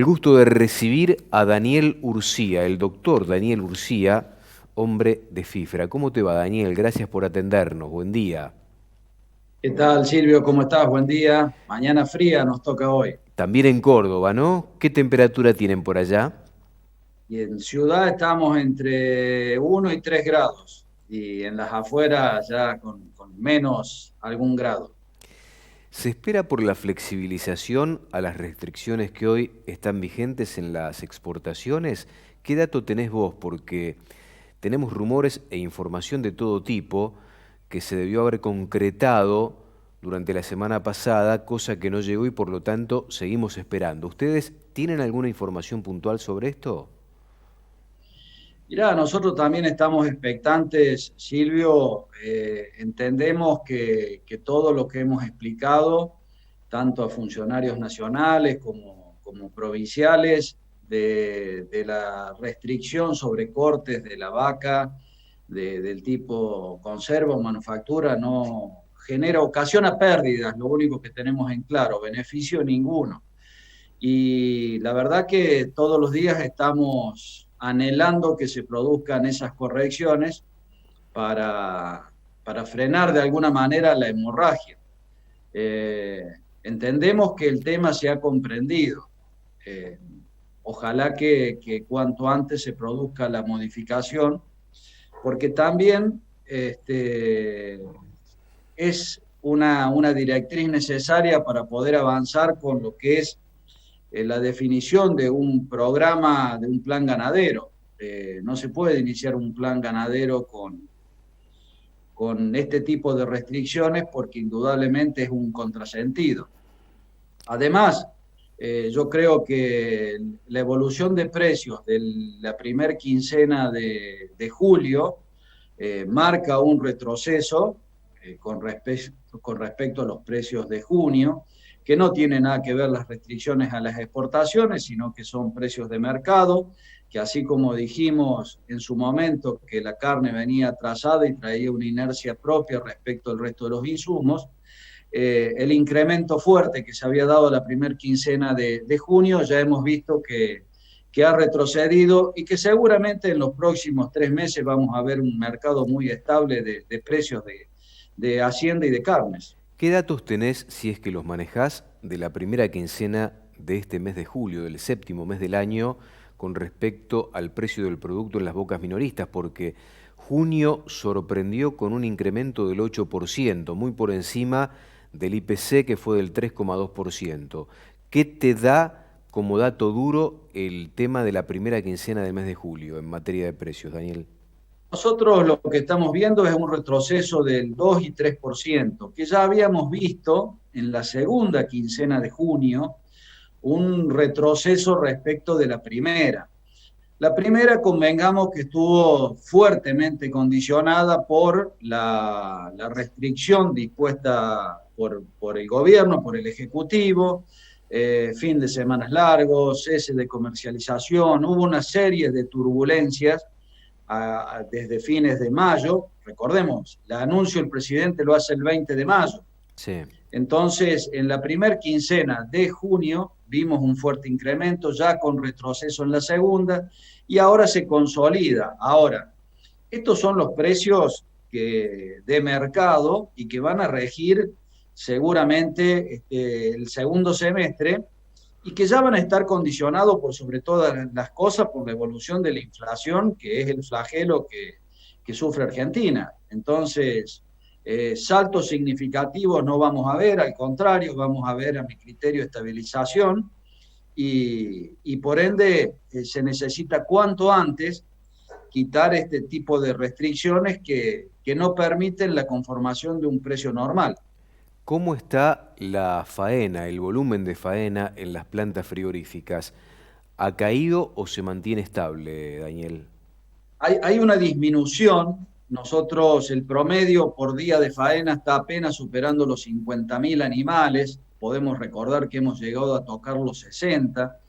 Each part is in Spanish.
El gusto de recibir a Daniel Urcía, el doctor Daniel Urcía, hombre de Fifra. ¿Cómo te va, Daniel? Gracias por atendernos. Buen día. ¿Qué tal, Silvio? ¿Cómo estás? Buen día. Mañana fría nos toca hoy. También en Córdoba, ¿no? ¿Qué temperatura tienen por allá? Y en ciudad estamos entre 1 y 3 grados. Y en las afueras ya con menos algún grado. ¿Se espera por la flexibilización a las restricciones que hoy están vigentes en las exportaciones? ¿Qué dato tenés vos? Porque tenemos rumores e información de todo tipo que se debió haber concretado durante la semana pasada, cosa que no llegó y por lo tanto seguimos esperando. ¿Ustedes tienen alguna información puntual sobre esto? Mirá, nosotros también estamos expectantes, Silvio. Entendemos que todo lo que hemos explicado, tanto a funcionarios nacionales como provinciales, de la restricción sobre cortes de la vaca, del tipo conserva o manufactura, no genera, ocasiona pérdidas, lo único que tenemos en claro, beneficio ninguno. Y la verdad que todos los días estamos anhelando que se produzcan esas correcciones para, para frenar de alguna manera la hemorragia. Eh, Entendemos que el tema se ha comprendido. Eh, Ojalá que cuanto antes se produzca la modificación, porque también es una directriz necesaria para poder avanzar con lo que es la definición de un programa, de un plan ganadero. No se puede iniciar un plan ganadero con este tipo de restricciones porque indudablemente es un contrasentido. Además, yo creo que la evolución de precios de la primer quincena de julio marca un retroceso con respecto a los precios de junio, que no tiene nada que ver las restricciones a las exportaciones, sino que son precios de mercado, que así como dijimos en su momento que la carne venía atrasada y traía una inercia propia respecto al resto de los insumos, el incremento fuerte que se había dado la primera quincena de junio, ya hemos visto que ha retrocedido y que seguramente en los próximos 3 meses vamos a ver un mercado muy estable de precios de hacienda y de carnes. ¿Qué datos tenés, si es que los manejás, de la primera quincena de este mes de julio, del séptimo mes del año, con respecto al precio del producto en las bocas minoristas? Porque junio sorprendió con un incremento del 8%, muy por encima del IPC que fue del 3,2%. ¿Qué te da como dato duro el tema de la primera quincena del mes de julio en materia de precios, Daniel? Nosotros lo que estamos viendo es un retroceso del 2 y 3%, que ya habíamos visto en la segunda quincena de junio, un retroceso respecto de la primera. La primera, convengamos que estuvo fuertemente condicionada por la restricción dispuesta por el gobierno, por el Ejecutivo, fin de semanas largos, cese de comercialización, hubo una serie de turbulencias desde fines de mayo. Recordemos, el anuncio el presidente lo hace el 20 de mayo. Sí. Entonces, en la primer quincena de junio vimos un fuerte incremento, ya con retroceso en la segunda, y ahora se consolida. Ahora, estos son los precios de mercado y que van a regir seguramente el segundo semestre y que ya van a estar condicionados por sobre todas las cosas por la evolución de la inflación, que es el flagelo que sufre Argentina. Entonces, saltos significativos no vamos a ver, al contrario, vamos a ver a mi criterio estabilización y por ende se necesita cuanto antes quitar este tipo de restricciones que no permiten la conformación de un precio normal. ¿Cómo está la faena, el volumen de faena en las plantas frigoríficas? ¿Ha caído o se mantiene estable, Daniel? Hay una disminución. Nosotros, el promedio por día de faena está apenas superando los 50.000 animales. Podemos recordar que hemos llegado a tocar los 60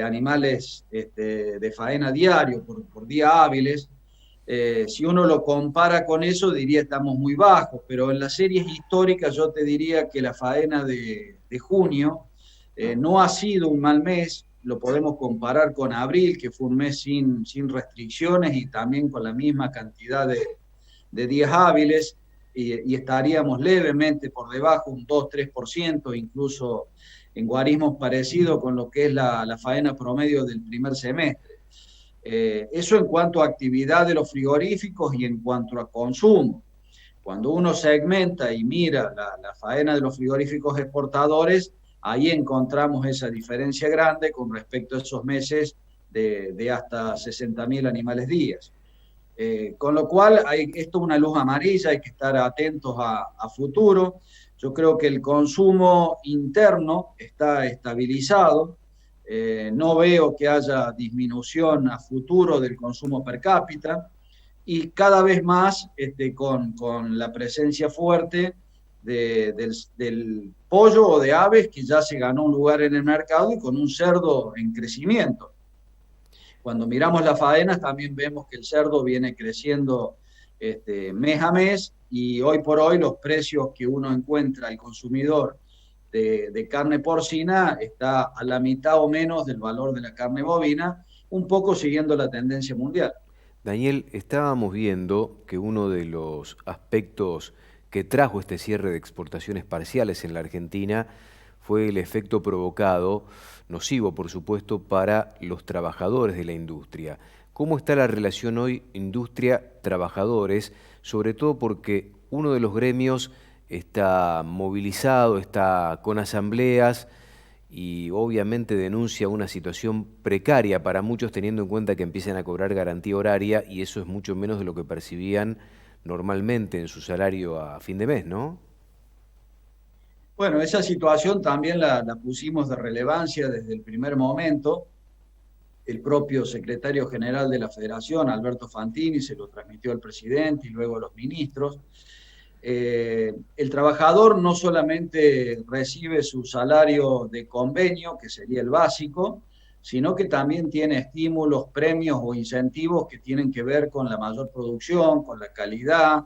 animales de faena diario por día hábiles. Si uno lo compara con eso, diría estamos muy bajos, pero en las series históricas yo te diría que la faena de junio no ha sido un mal mes. lo podemos comparar con abril, que fue un mes sin restricciones y también con la misma cantidad de días hábiles, y estaríamos levemente por debajo, un 2-3%, incluso en guarismos parecidos con lo que es la faena promedio del primer semestre. Eso en cuanto a actividad de los frigoríficos y en cuanto a consumo. Cuando uno segmenta y mira la faena de los frigoríficos exportadores, ahí encontramos esa diferencia grande con respecto a esos meses de hasta 60.000 animales días. Con lo cual, esto es una luz amarilla, hay que estar atentos a futuro. Yo creo que el consumo interno está estabilizado. No veo que haya disminución a futuro del consumo per cápita y cada vez más con la presencia fuerte del pollo o de aves que ya se ganó un lugar en el mercado y con un cerdo en crecimiento. Cuando miramos las faenas también vemos que el cerdo viene creciendo mes a mes y hoy por hoy los precios que uno encuentra al consumidor de carne porcina está a la mitad o menos del valor de la carne bovina, un poco siguiendo la tendencia mundial. Daniel, estábamos viendo que uno de los aspectos que trajo este cierre de exportaciones parciales en la Argentina fue el efecto provocado, nocivo por supuesto, para los trabajadores de la industria. ¿Cómo está la relación hoy industria-trabajadores? Sobre todo porque uno de los gremios está movilizado, está con asambleas y obviamente denuncia una situación precaria para muchos, teniendo en cuenta que empiezan a cobrar garantía horaria y eso es mucho menos de lo que percibían normalmente en su salario a fin de mes, ¿no? Bueno, esa situación también la pusimos de relevancia desde el primer momento. El propio secretario general de la Federación, Alberto Fantini, se lo transmitió al presidente y luego a los ministros. El trabajador no solamente recibe su salario de convenio, que sería el básico, sino que también tiene estímulos, premios o incentivos que tienen que ver con la mayor producción, con la calidad,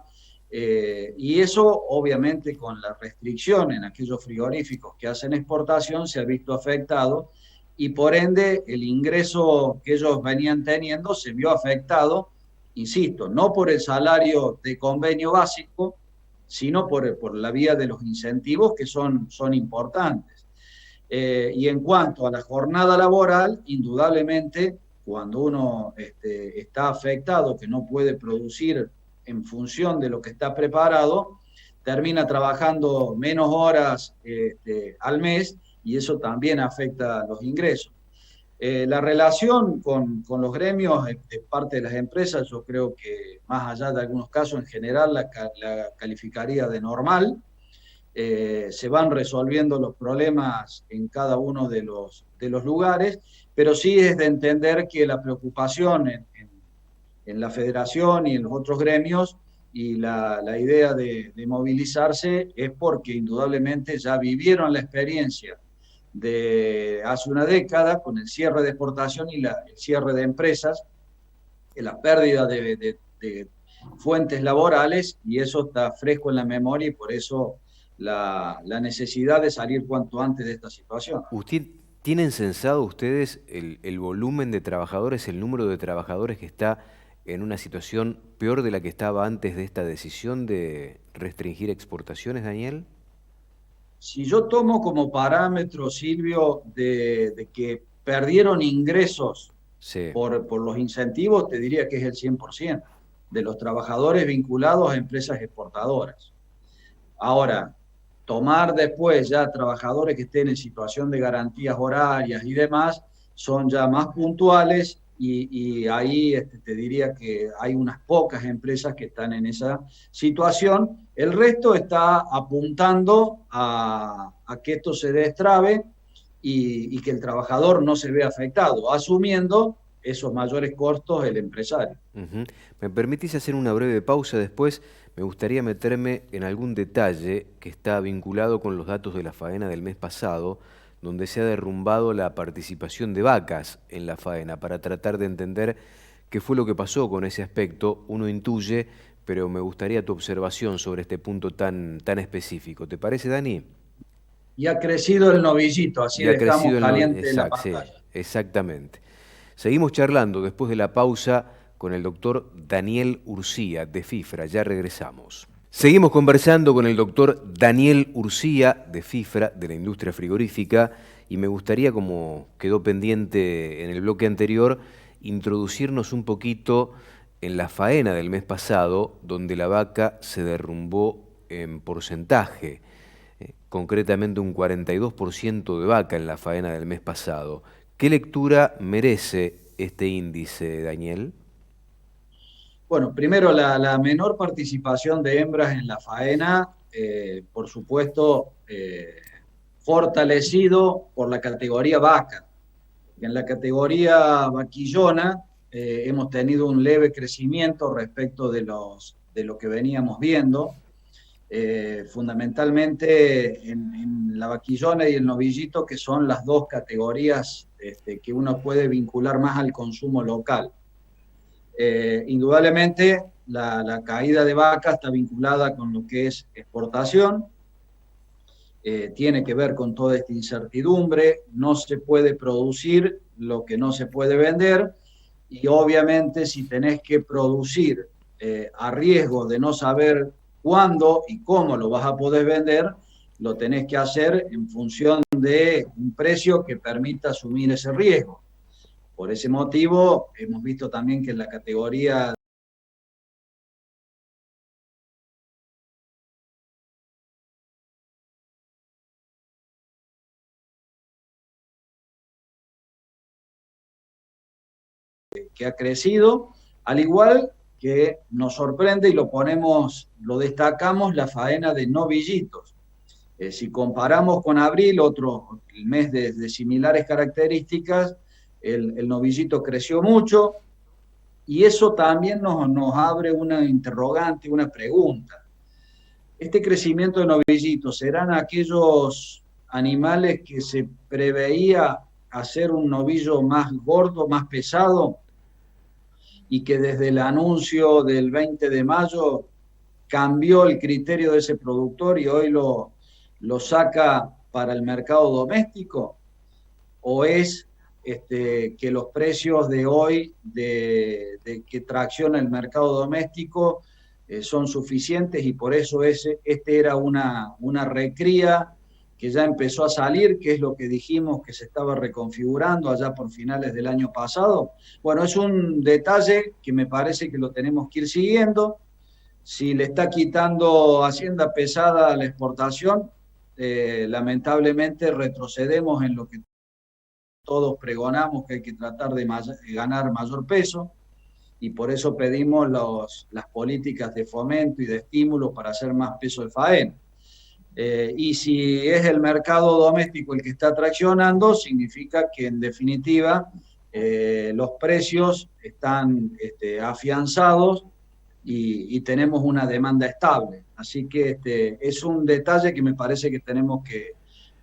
y eso obviamente con la restricción en aquellos frigoríficos que hacen exportación se ha visto afectado y por ende el ingreso que ellos venían teniendo se vio afectado, insisto, no por el salario de convenio básico, sino por la vía de los incentivos que son importantes. Y en cuanto a la jornada laboral, indudablemente, cuando uno está afectado, que no puede producir en función de lo que está preparado, termina trabajando menos horas al mes y eso también afecta los ingresos. La relación con los gremios de parte de las empresas, yo creo que más allá de algunos casos, en general la calificaría de normal. Se van resolviendo los problemas en cada uno de los lugares, pero sí es de entender que la preocupación en la federación y en los otros gremios y la idea de movilizarse es porque indudablemente ya vivieron la experiencia de hace una década con el cierre de exportación y el cierre de empresas, la pérdida de fuentes laborales y eso está fresco en la memoria y por eso la necesidad de salir cuanto antes de esta situación. ¿Tienen censado ustedes el volumen de trabajadores, el número de trabajadores que está en una situación peor de la que estaba antes de esta decisión de restringir exportaciones, Daniel? Si yo tomo como parámetro, Silvio, de que perdieron ingresos Sí. por los incentivos, te diría que es el 100% de los trabajadores vinculados a empresas exportadoras. Ahora, tomar después ya trabajadores que estén en situación de garantías horarias y demás, son ya más puntuales y ahí te diría que hay unas pocas empresas que están en esa situación. El resto está apuntando a que esto se destrabe y que el trabajador no se vea afectado, asumiendo esos mayores costos el empresario. ¿Me permitís hacer una breve pausa? Después me gustaría meterme en algún detalle que está vinculado con los datos de la faena del mes pasado, donde se ha derrumbado la participación de vacas en la faena, para tratar de entender qué fue lo que pasó con ese aspecto. Uno intuye, pero me gustaría tu observación sobre este punto tan específico. ¿Te parece, Dani? Y ha crecido el novillito, así Y ha dejamos crecido caliente la exacto, sí, pantalla. Exactamente. Seguimos charlando después de la pausa con el doctor Daniel Urcía de FIFRA. Ya regresamos. Seguimos conversando con el doctor Daniel Urcía de FIFRA, de la industria frigorífica, y me gustaría, como quedó pendiente en el bloque anterior, introducirnos un poquito en la faena del mes pasado, donde la vaca se derrumbó en porcentaje, concretamente un 42% de vaca en la faena del mes pasado. ¿Qué lectura merece este índice, Daniel? Bueno, primero la menor participación de hembras en la faena, por supuesto, fortalecido por la categoría vaca. En la categoría vaquillona hemos tenido un leve crecimiento respecto de lo que veníamos viendo. Fundamentalmente en la vaquillona y el novillito, que son las dos categorías que uno puede vincular más al consumo local. Indudablemente la caída de vaca está vinculada con lo que es exportación, tiene que ver con toda esta incertidumbre, no se puede producir lo que no se puede vender, y obviamente si tenés que producir a riesgo de no saber cuándo y cómo lo vas a poder vender, lo tenés que hacer en función de un precio que permita asumir ese riesgo. Por ese motivo, hemos visto también que en la categoría que ha crecido, al igual que nos sorprende y lo destacamos, la faena de novillitos. Si comparamos con abril, otro mes de similares características, el novillito creció mucho, y eso también nos abre una interrogante, una pregunta. Este crecimiento de novillitos, ¿serán aquellos animales que se preveía hacer un novillo más gordo, más pesado, y que desde el anuncio del 20 de mayo cambió el criterio de ese productor y hoy lo saca para el mercado doméstico? ¿O es que los precios de hoy de que tracciona el mercado doméstico son suficientes y por eso era una recría que ya empezó a salir, que es lo que dijimos que se estaba reconfigurando allá por finales del año pasado? Bueno, es un detalle que me parece que lo tenemos que ir siguiendo. Si le está quitando Hacienda Pesada a la exportación, lamentablemente retrocedemos en lo que todos pregonamos, que hay que tratar de ganar mayor peso, y por eso pedimos las políticas de fomento y de estímulo para hacer más peso de faena. Y si es el mercado doméstico el que está traccionando, significa que en definitiva los precios están afianzados y tenemos una demanda estable. Así que es un detalle que me parece que tenemos que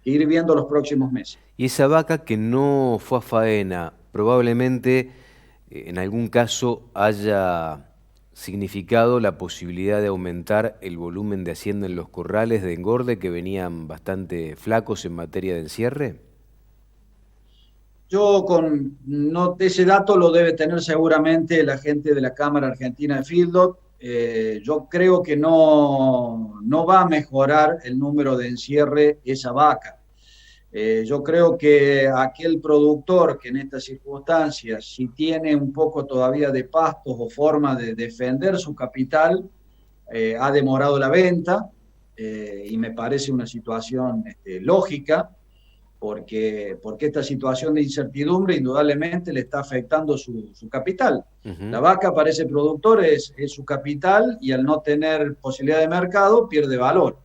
ir viendo los próximos meses. Y esa vaca que no fue a faena, probablemente en algún caso haya significado la posibilidad de aumentar el volumen de hacienda en los corrales de engorde que venían bastante flacos en materia de encierre. No, ese dato lo debe tener seguramente la gente de la Cámara Argentina de Feedlot. Yo creo que no va a mejorar el número de encierre esa vaca. Yo creo que aquel productor que en estas circunstancias, si tiene un poco todavía de pastos o forma de defender su capital, ha demorado la venta, y me parece una situación lógica, porque esta situación de incertidumbre indudablemente le está afectando su capital. La vaca para ese productor es su capital, y al no tener posibilidad de mercado pierde valor.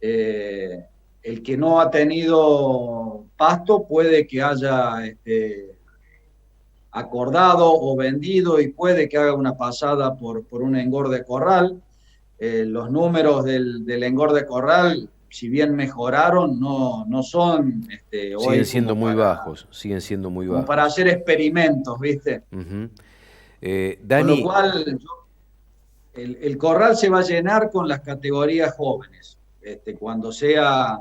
El que no ha tenido pasto puede que haya acordado o vendido, y puede que haga una pasada por un engorde corral. Los números del engorde corral, si bien mejoraron, no son Siguen hoy siendo como muy bajos, siguen siendo muy como bajos. para hacer experimentos, ¿viste? Con lo Dani, cual, el corral se va a llenar con las categorías jóvenes. Cuando sea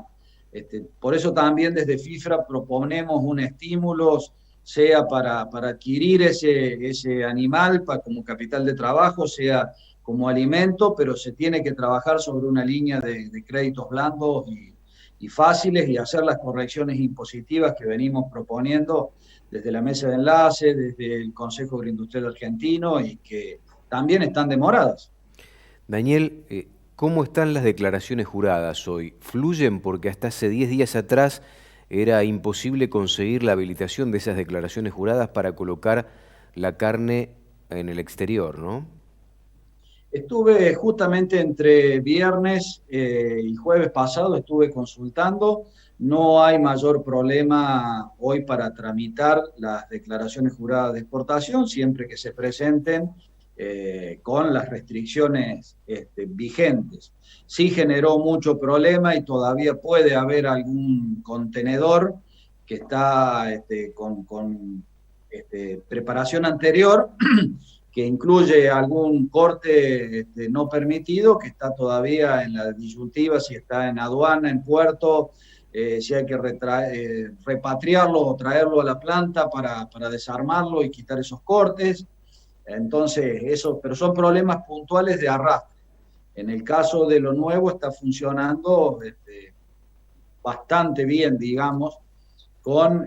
Por eso también desde FIFRA proponemos un estímulo, sea para adquirir ese animal como capital de trabajo, sea como alimento, pero se tiene que trabajar sobre una línea de créditos blandos y fáciles y hacer las correcciones impositivas que venimos proponiendo desde la mesa de enlace, desde el Consejo Agroindustrial Argentino y que también están demoradas. Daniel, ¿cómo están las declaraciones juradas hoy? ¿Fluyen? Porque hasta hace 10 días atrás era imposible conseguir la habilitación de esas declaraciones juradas para colocar la carne en el exterior, ¿no? Estuve justamente entre viernes y jueves pasado, estuve consultando. No hay mayor problema hoy para tramitar las declaraciones juradas de exportación, siempre que se presenten con las restricciones vigentes. Sí generó mucho problema y todavía puede haber algún contenedor que está con preparación anterior que incluye algún corte no permitido, que está todavía en la disyuntiva, si está en aduana, en puerto, si hay que repatriarlo o traerlo a la planta para desarmarlo y quitar esos cortes. Entonces, eso, pero son problemas puntuales de arrastre. En el caso de lo nuevo está funcionando bastante bien, digamos, con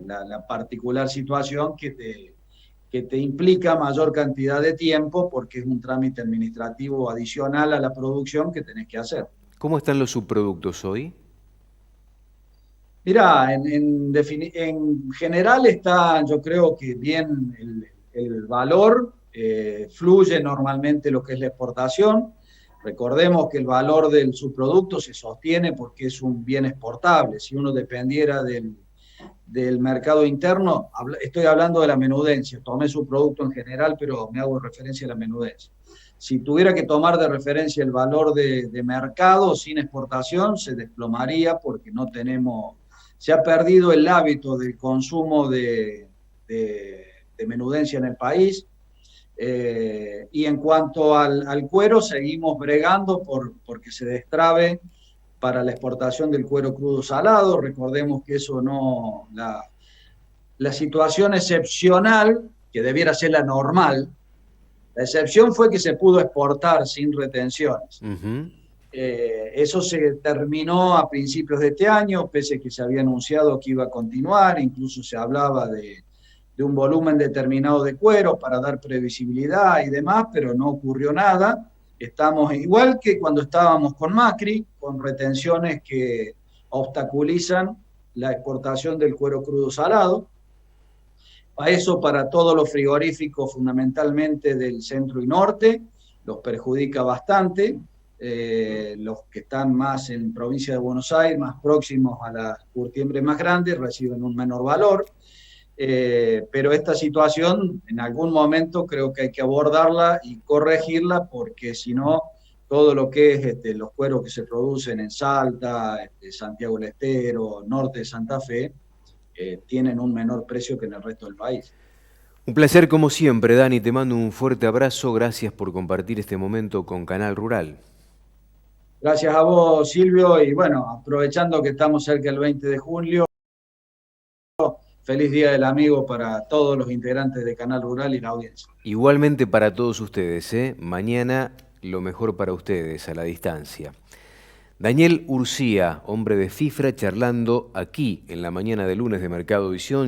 la particular situación que te implica mayor cantidad de tiempo porque es un trámite administrativo adicional a la producción que tenés que hacer. ¿Cómo están los subproductos hoy? Mirá, en general está, yo creo que bien el valor, fluye normalmente lo que es la exportación. Recordemos que el valor del subproducto se sostiene porque es un bien exportable. Si uno dependiera del mercado interno, estoy hablando de la menudencia, tomé su producto en general, pero me hago referencia a la menudencia. Si tuviera que tomar de referencia el valor de mercado sin exportación, se desplomaría porque no tenemos, se ha perdido el hábito del consumo de menudencia en el país. Y en cuanto al cuero, seguimos bregando porque se destrabe para la exportación del cuero crudo salado. Recordemos que eso no, la situación excepcional, que debiera ser la normal, la excepción fue que se pudo exportar sin retenciones. Eso se terminó a principios de este año, pese a que se había anunciado que iba a continuar, incluso se hablaba de un volumen determinado de cuero para dar previsibilidad y demás, pero no ocurrió nada. Estamos igual que cuando estábamos con Macri, con retenciones que obstaculizan la exportación del cuero crudo salado. A eso para todos los frigoríficos, fundamentalmente del centro y norte, los perjudica bastante. Los que están más en provincia de Buenos Aires, más próximos a las curtiembres más grandes, reciben un menor valor. Pero esta situación en algún momento creo que hay que abordarla y corregirla porque si no, todo lo que es los cueros que se producen en Salta, Santiago del Estero, norte de Santa Fe, tienen un menor precio que en el resto del país. Un placer como siempre, Dani, te mando un fuerte abrazo, gracias por compartir este momento con Canal Rural. Gracias a vos, Silvio, y bueno, aprovechando que estamos cerca del 20 de julio, feliz Día del Amigo para todos los integrantes de Canal Rural y la audiencia. Igualmente para todos ustedes, ¿eh? Mañana lo mejor para ustedes a la distancia. Daniel Urcía, hombre de FIFRA, charlando aquí en la mañana de lunes de Mercado Visión.